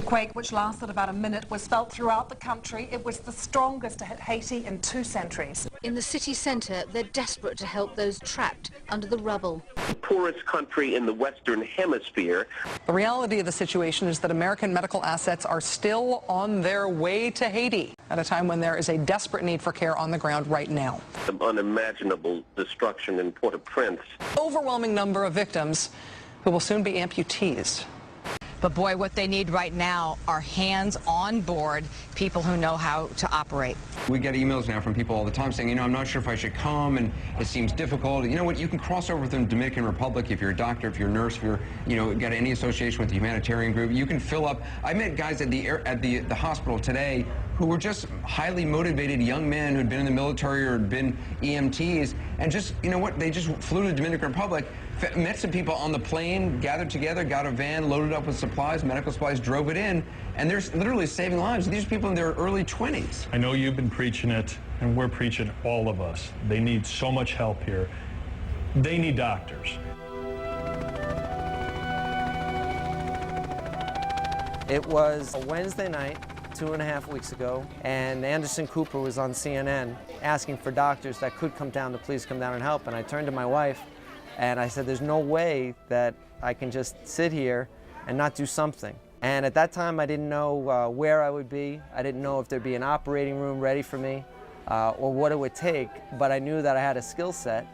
earthquake, which lasted about a minute, was felt throughout the country. It was the strongest to hit Haiti in 2 centuries. In the city centre, they're desperate to help those trapped under the rubble. The poorest country in the Western Hemisphere. The reality of the situation is that American medical assets are still on their way to Haiti at a time when there is a desperate need for care on the ground right now. The unimaginable destruction in Port-au-Prince. Overwhelming number of victims who will soon be amputees. But boy, what they need right now are hands on board, people who know how to operate. We get emails now from people all the time saying, I'm not sure if I should come, and it seems difficult. You know what, you can cross over from the Dominican Republic if you're a doctor, if you're a nurse, if you're, got any association with the humanitarian group. You can fill up. I met guys at the hospital today who were just highly motivated young men who had been in the military or had been EMTs, and just, they just flew to the Dominican Republic, met some people on the plane, gathered together, got a van, loaded up with supplies, medical supplies, drove it in, and they're literally saving lives. These are people in their early 20s. I know you've been preaching it, and we're preaching, all of us. They need so much help here. They need doctors. It was a Wednesday night, 2.5 weeks ago, and Anderson Cooper was on CNN asking for doctors that could come down to please come down and help. And I turned to my wife and I said, there's no way that I can just sit here and not do something. And at that time, I didn't know where I would be. I didn't know if there'd be an operating room ready for me or what it would take, but I knew that I had a skill set,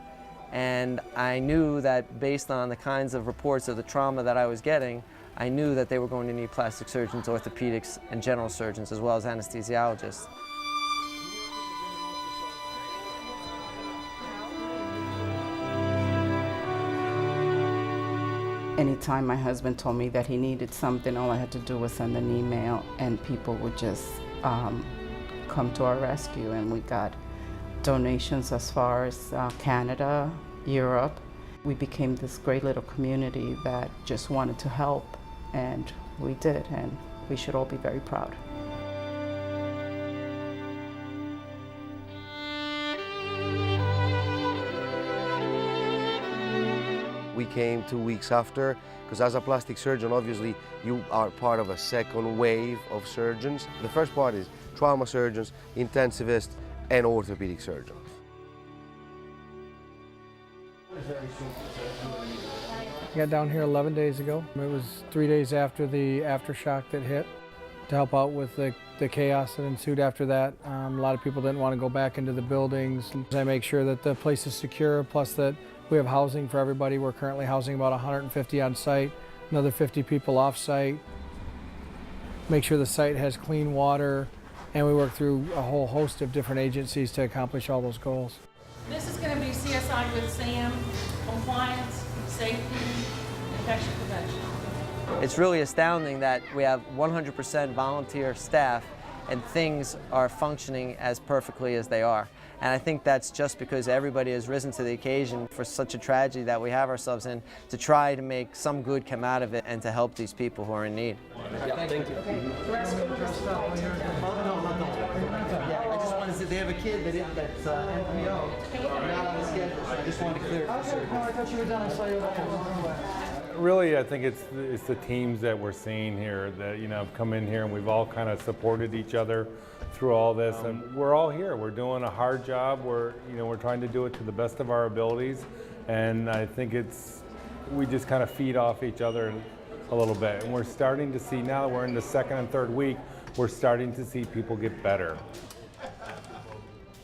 and I knew that based on the kinds of reports of the trauma that I was getting, I knew that they were going to need plastic surgeons, orthopedics, and general surgeons, as well as anesthesiologists. Anytime my husband told me that he needed something, all I had to do was send an email and people would just come to our rescue, and we got donations as far as Canada, Europe. We became this great little community that just wanted to help, and we did, and we should all be very proud. We came 2 weeks after, because as a plastic surgeon, obviously, you are part of a second wave of surgeons. The first part is trauma surgeons, intensivists, and orthopedic surgeons. I got down here 11 days ago. It was 3 days after the aftershock that hit to help out with the chaos that ensued after that. A lot of people didn't want to go back into the buildings. I make sure that the place is secure, plus that we have housing for everybody. We're currently housing about 150 on site, another 50 people off site. Make sure the site has clean water, and we work through a whole host of different agencies to accomplish all those goals. This is going to be CSI with Sam, compliance, safety, infection prevention. It's really astounding that we have 100% volunteer staff and things are functioning as perfectly as they are. And I think that's just because everybody has risen to the occasion for such a tragedy that we have ourselves in, to try to make some good come out of it and to help these people who are in need. Yeah, thank you. Okay. I just wanted to say they have a kid that's NPO. Not on the schedule, so I just wanted to clear it for surgery. I thought you were done. I saw you Really, I think it's the teams that we're seeing here that have come in here, and we've all kind of supported each other through all this, and we're all here. We're doing a hard job. We're trying to do it to the best of our abilities, and I think we just kind of feed off each other a little bit. And we're starting to see, now that we're in the second and third week, we're starting to see people get better.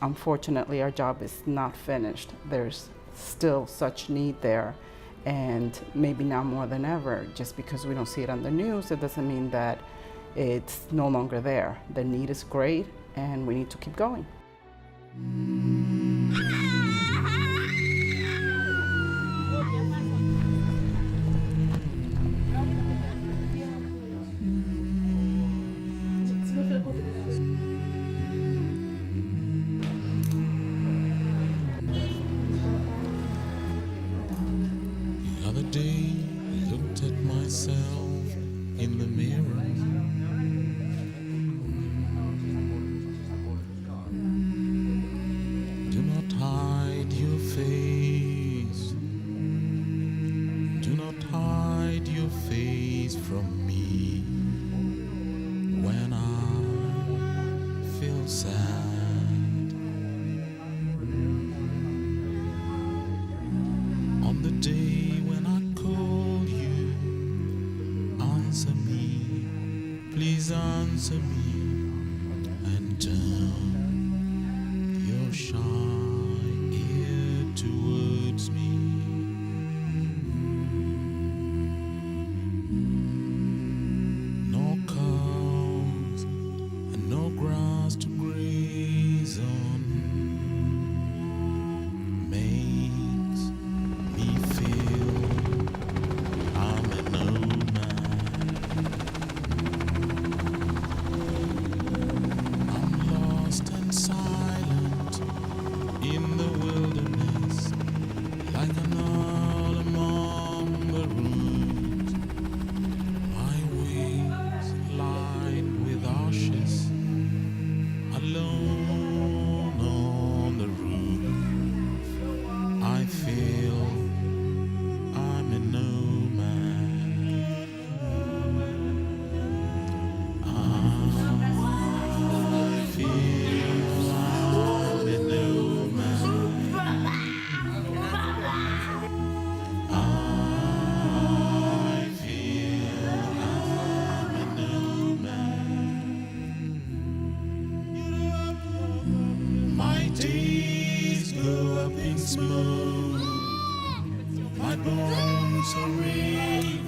Unfortunately, our job is not finished. There's still such need there, and maybe now more than ever. Just because we don't see it on the news, it doesn't mean that it's no longer there. The need is great, and we need to keep going. The other day, I looked at myself in the mirror. Do not hide. please answer me and turn your shy ear towards me. No cows and no grass to graze on makes me feel I'm an old man. I'm lost and silent in the wilderness, like an owl among the ruins. My wings lined with ashes, alone on the roof. I feel I'm a no man. I feel I'm a no man. I feel I'm a no man. My days go up in smoke. My bones are aching.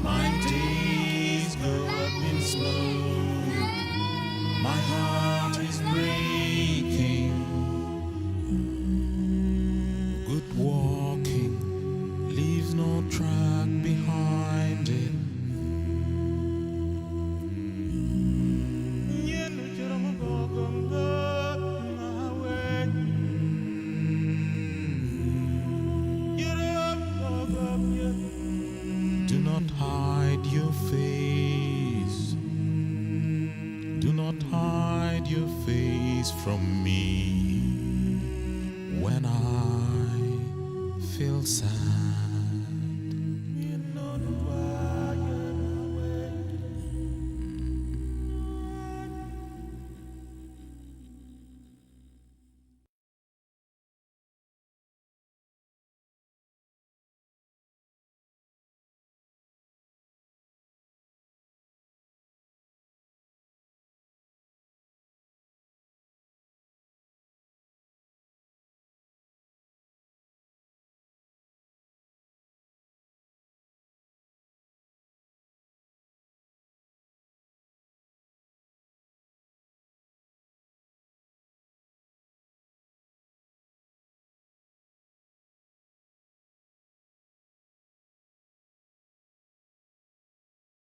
My days go up in smoke. My heart is breaking. Good walking leaves no track behind it. Do not hide your face. Do not hide your face from me when I feel sad.